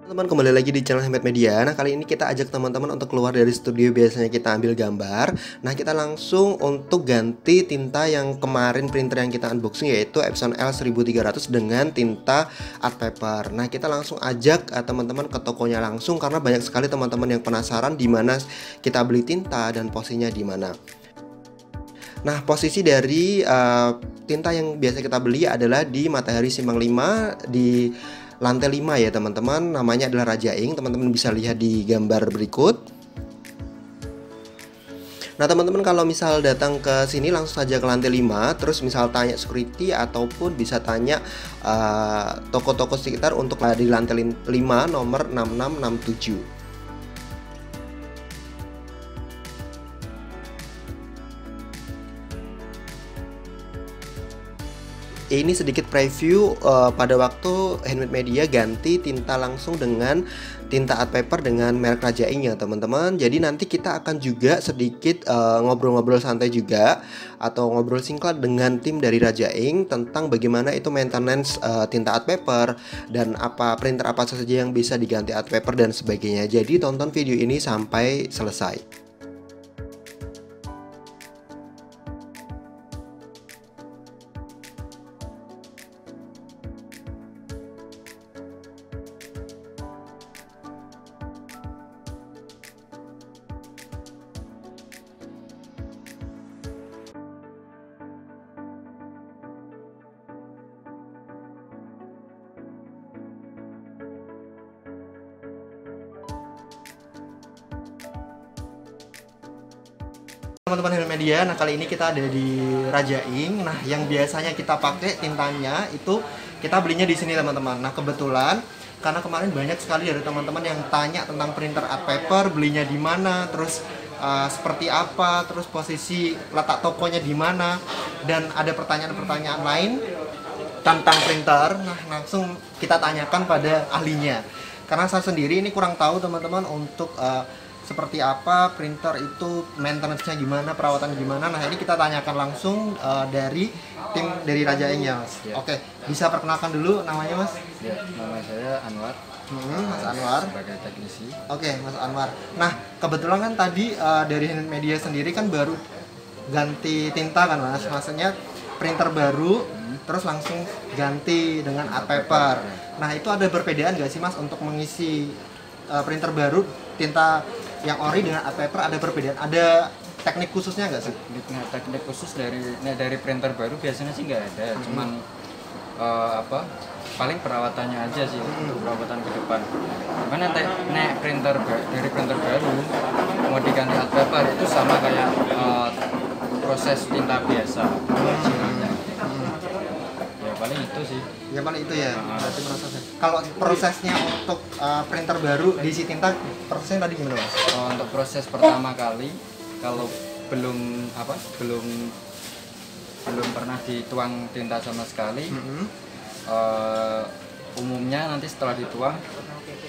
Teman-teman, kembali lagi di channel Handmade Media. Nah, kali ini kita ajak teman-teman untuk keluar dari studio biasanya kita ambil gambar. Nah, kita langsung untuk ganti tinta yang kemarin printer yang kita unboxing, yaitu Epson L1300 dengan tinta art paper. Nah, kita langsung ajak teman-teman ke tokonya langsung karena banyak sekali teman-teman yang penasaran di mana kita beli tinta dan posisinya di mana. Nah, posisi dari tinta yang biasa kita beli adalah di Matahari Simpang 5 di lantai 5 ya teman-teman. Namanya adalah Raja Ink. Teman-teman bisa lihat di gambar berikut. Nah, teman-teman kalau misal datang ke sini langsung saja ke lantai 5, terus misal tanya security ataupun bisa tanya toko-toko sekitar untuk di lantai 5 nomor 6667. Ini sedikit preview pada waktu Handmade Media ganti tinta langsung dengan tinta art paper dengan merek Raja Ink ya teman-teman. Jadi nanti kita akan juga sedikit ngobrol-ngobrol santai juga atau ngobrol singkat dengan tim dari Raja Ink tentang bagaimana itu maintenance tinta art paper dan apa printer apa saja yang bisa diganti art paper dan sebagainya. Jadi tonton video ini sampai selesai. Teman-teman Handmade Media, nah kali ini kita ada di Raja Ink. Nah, yang biasanya kita pakai tintanya itu kita belinya di sini teman-teman. Nah, kebetulan karena kemarin banyak sekali dari teman-teman yang tanya tentang printer art paper, belinya di mana, terus seperti apa, terus posisi letak tokonya di mana, dan ada pertanyaan-pertanyaan lain tentang printer. Nah, langsung kita tanyakan pada ahlinya. Karena saya sendiri ini kurang tahu teman-teman untuk seperti apa printer itu, maintenance-nya gimana, perawatan gimana. Nah, ini kita tanyakan langsung dari tim dari Raja Ink ya, Mas. Ya. Oke, bisa perkenalkan dulu namanya, Mas? Ya, nama saya Anwar. Mas Anwar sebagai teknisi. Oke, Mas Anwar. Nah, kebetulan kan tadi dari Handmade Media sendiri kan baru ganti tinta kan, Mas? Maksudnya printer baru terus langsung ganti dengan art paper. Nah, itu ada perbedaan nggak sih, Mas, untuk mengisi printer baru tinta yang ori dengan art paper, ada perbedaan? Ada teknik khususnya nggak sih? Teknik khusus dari printer baru biasanya sih nggak ada, cuman paling perawatannya aja sih, untuk perawatan ke depan. Karena dari printer baru mau diganti art paper itu sama kayak proses tinta biasa originalnya. Ya paling itu sih. Ya paling itu ya. Berarti prosesnya. Kalau prosesnya untuk printer baru diisi tinta, prosesnya tadi gimana, Mas? Untuk proses pertama kali, kalau belum pernah dituang tinta sama sekali, umumnya nanti setelah dituang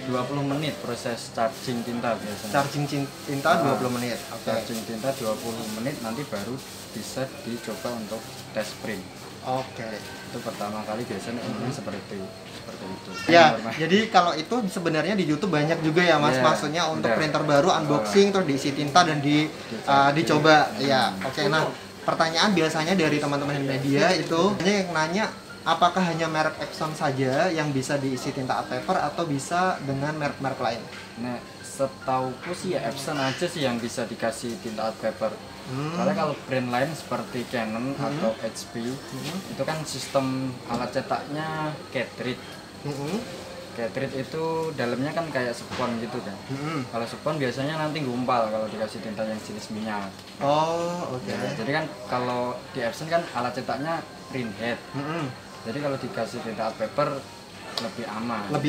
20 menit proses charging tinta biasanya. Charging tinta 20 menit. Charging tinta 20 menit, nanti baru bisa dicoba untuk tes print. Itu pertama kali biasanya seperti itu. Ya, jadi kalau itu sebenarnya di YouTube banyak juga ya, Mas. Maksudnya untuk printer baru unboxing terus diisi tinta dan dicoba. Ya, nah, pertanyaan biasanya dari teman-teman media itu yang nanya, apakah hanya merek Epson saja yang bisa diisi tinta art paper atau bisa dengan merek-merek lain? Nah, setauku sih ya Epson aja sih yang bisa dikasih tinta art paper. Karena kalau brand lain seperti Canon atau HP itu kan sistem alat cetaknya cartridge. Cartridge itu dalamnya kan kayak spons gitu kan. Kalau spons biasanya nanti gumpal kalau dikasih tinta yang jenis minyak. Jadi kan kalau di Epson kan alat cetaknya print head. Jadi kalau dikasih tinta art paper lebih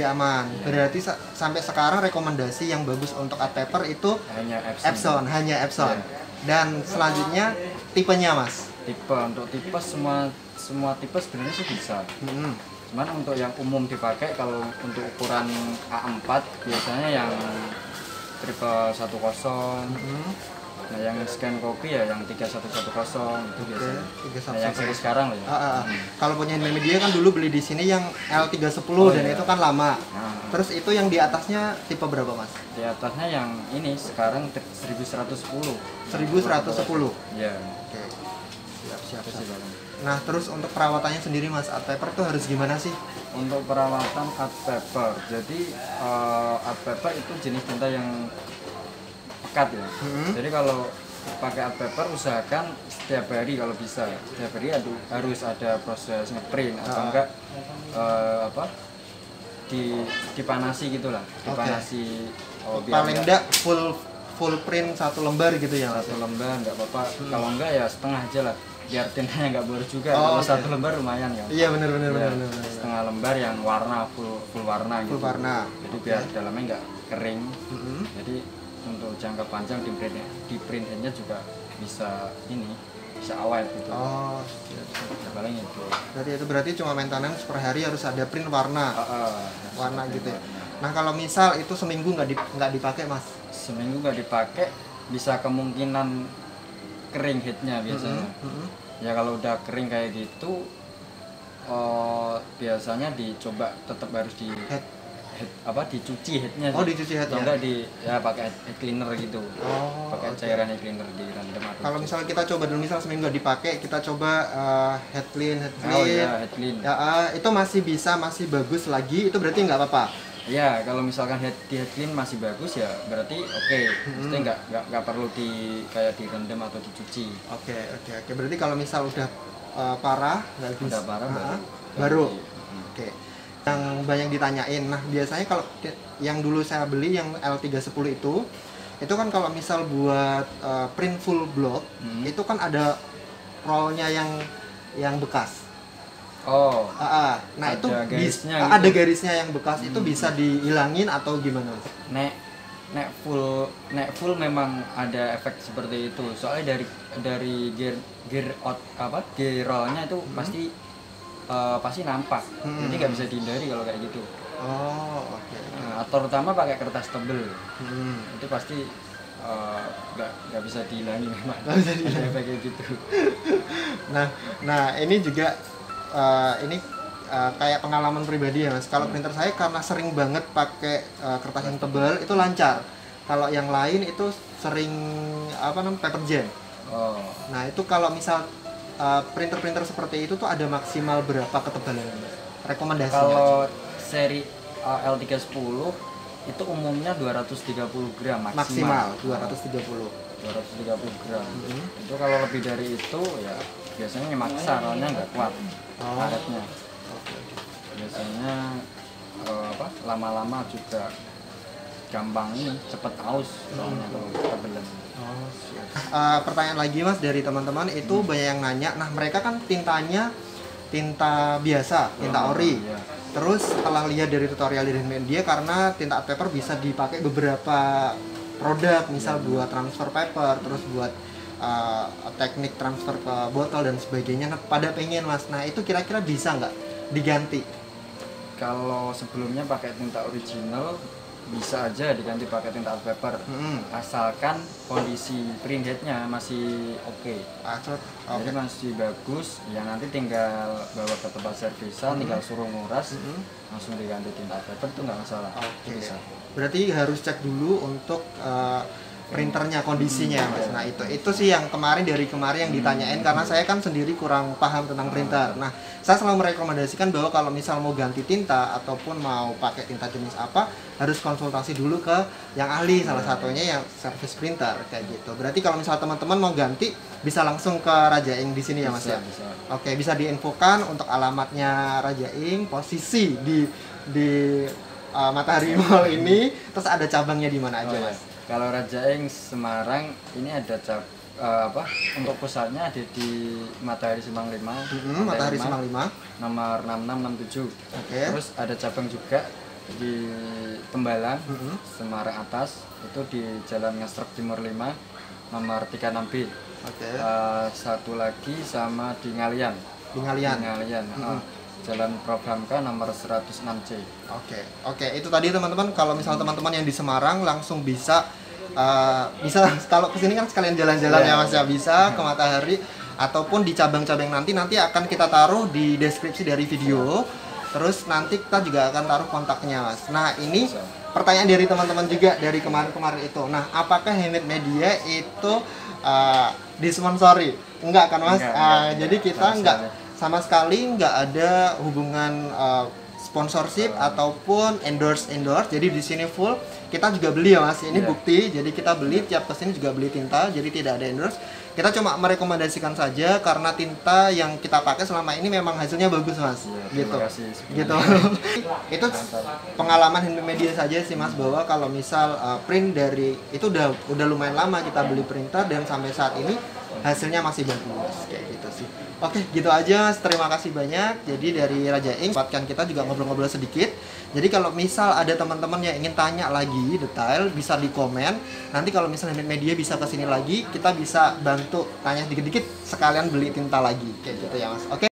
aman. Ya. Berarti sampai sekarang rekomendasi yang bagus untuk art paper itu hanya Epson. Ya. Dan selanjutnya tipenya, Mas. Untuk tipe semua tipe sebenarnya sih bisa. Cuman untuk yang umum dipakai kalau untuk ukuran A4 biasanya yang triple 10, Nah yang scan kopi ya yang 3110 itu biasanya. Nah, yang seri 3110. sekarang loh ya. Kalau punya Media kan dulu beli di sini yang L310 dan iya. itu kan lama. Nah, Terus itu yang di atasnya tipe berapa Mas? di atasnya yang ini sekarang 1110. 1110. Iya. Oke. Siap. Itu sih paling. Nah, terus untuk perawatannya sendiri Mas, art paper tuh harus gimana sih? Untuk perawatan art paper, jadi art paper itu jenis tinta yang pekat ya. Jadi kalau pakai art paper usahakan setiap hari kalau bisa. Setiap hari harus ada proses ngeprint atau enggak dipanasi gitulah. Dipanasi biar Paling enggak full print satu lembar gitu ya Mas? satu lembar enggak apa-apa. Kalau enggak ya setengah aja lah. Biar tintanya nggak boros juga. Kalau satu lembar lumayan ya. Iya benar. Setengah lembar yang warna full warna gitu. Full warna. Jadi biar dalamnya nggak kering. Jadi untuk jangka panjang di print headnya juga bisa awet gitu. Oh, Ya, paling itu. berarti cuma maintenance per hari harus ada print warna. Warna gitu ya. Nah, kalau misal itu seminggu nggak dipakai Mas? Seminggu nggak dipakai bisa kemungkinan kering headnya biasanya. Ya kalau udah kering kayak gitu biasanya dicoba tetap harus dicuci headnya. Dicuci headnya. Atau enggak pakai head cleaner gitu. Pakai cairan head cleaner direndam. Kalau misalnya kita coba dulu seminggu nggak dipakai, kita coba head clean. Oh iya, head clean. Ya, itu masih bagus lagi, itu berarti nggak apa-apa. Ya, kalau misalkan head clean masih bagus ya berarti oke. Maksudnya nggak perlu kayak direndam atau dicuci. Oke. Berarti kalau misal udah parah, nggak bisa. Udah parah baru. Oke. Yang banyak ditanyain. Nah, biasanya kalau yang dulu saya beli yang L310 itu kan kalau misal buat print full block, itu kan ada rollnya yang bekas. Nah itu ada garisnya yang bekas itu bisa dihilangin atau gimana? Nek full memang ada efek seperti itu. Soalnya dari gear rollnya itu pasti nampak. Jadi nggak bisa dihindari kalau kayak gitu. Oke. Nah, terutama pakai kertas tebel. Itu pasti nggak bisa dihilangin memang. Nggak bisa dihilangin kayak gitu. Nah ini juga kayak pengalaman pribadi ya Mas. Kalau printer saya karena sering banget pakai kertas yang tebal itu lancar. Kalau yang lain itu sering paper jam. Nah itu kalau misal printer seperti itu tuh ada maksimal berapa ketebalan rekomendasinya? Kalau seri L310 itu umumnya 230 gram maksimal 230 gram. Itu kalau lebih dari itu ya biasanya maksa rollnya nggak kuat karetnya. Biasanya lama-lama juga gampang cepet aus soalnya kalau tebelan. Pertanyaan lagi Mas dari teman-teman itu banyak yang nanya. Nah mereka kan tintanya tinta biasa, tinta ori. Iya. Terus setelah lihat dari tutorial dari media karena tinta art paper bisa dipakai beberapa produk, misal buat transfer paper, terus buat teknik transfer ke botol dan sebagainya. Nah, pada pengen Mas. Nah itu kira-kira bisa nggak diganti? Kalau sebelumnya pakai tinta original bisa aja diganti pakai tinta art paper, asalkan kondisi print headnya masih oke. Jadi masih bagus, ya nanti tinggal bawa ke tempat servisan, tinggal suruh nguras, langsung diganti tinta art paper itu nggak masalah. Bisa. Berarti harus cek dulu untuk printernya kondisinya Mas. Nah itu sih yang dari kemarin yang ditanyain karena saya kan sendiri kurang paham tentang printer. Nah saya selalu merekomendasikan bahwa kalau misal mau ganti tinta ataupun mau pakai tinta jenis apa harus konsultasi dulu ke yang ahli, salah satunya yang service printer kayak gitu. Berarti kalau misal teman-teman mau ganti bisa langsung ke Raja Ink di sini ya Mas ya. Bisa. Oke, bisa diinfokan untuk alamatnya Raja Ink, posisi di Matahari Mall ini, terus ada cabangnya di mana aja Mas? Kalau Raja Ink Semarang ini ada untuk pusatnya ada di Matahari Semang 5. Matahari Semang 5 nomor 6667. Terus ada cabang juga di Tembalang, Semarang Atas, itu di Jalan Ngestrek Timur 5 nomor 36B. Satu lagi sama di Ngalian. Jalan Programka nomor 106C. Oke, itu tadi teman-teman. Kalau misal teman-teman yang di Semarang langsung bisa bisa kalau kesini kan sekalian jalan-jalan ya Mas ya, bisa ke Matahari ataupun di cabang-cabang nanti akan kita taruh di deskripsi dari video. Terus nanti kita juga akan taruh kontaknya Mas. Nah ini pertanyaan dari teman-teman juga dari kemarin-kemarin itu. Nah apakah Handmade Media itu disponsori? Enggak kan Mas? Enggak. Jadi kita sama sekali nggak ada hubungan sponsorship ataupun endorse. Jadi di sini full kita juga beli ya Mas. Ini bukti. Jadi kita beli tiap kesini juga beli tinta. Jadi tidak ada endorse. Kita cuma merekomendasikan saja karena tinta yang kita pakai selama ini memang hasilnya bagus Mas. Gitu. Gitu. Itu pengalaman Handmade Media saja sih Mas, bahwa kalau misal print dari itu udah lumayan lama kita beli printer dan sampai saat ini hasilnya masih bagus kayak gitu sih. Oke, gitu aja Mas. Terima kasih banyak. Jadi dari Raja Ink, buatkan kita juga ngobrol-ngobrol sedikit. Jadi kalau misal ada teman-teman yang ingin tanya lagi detail, bisa di komen. Nanti kalau misalnya Media bisa kesini lagi, kita bisa bantu tanya dikit-dikit sekalian beli tinta lagi kayak gitu ya Mas. Oke.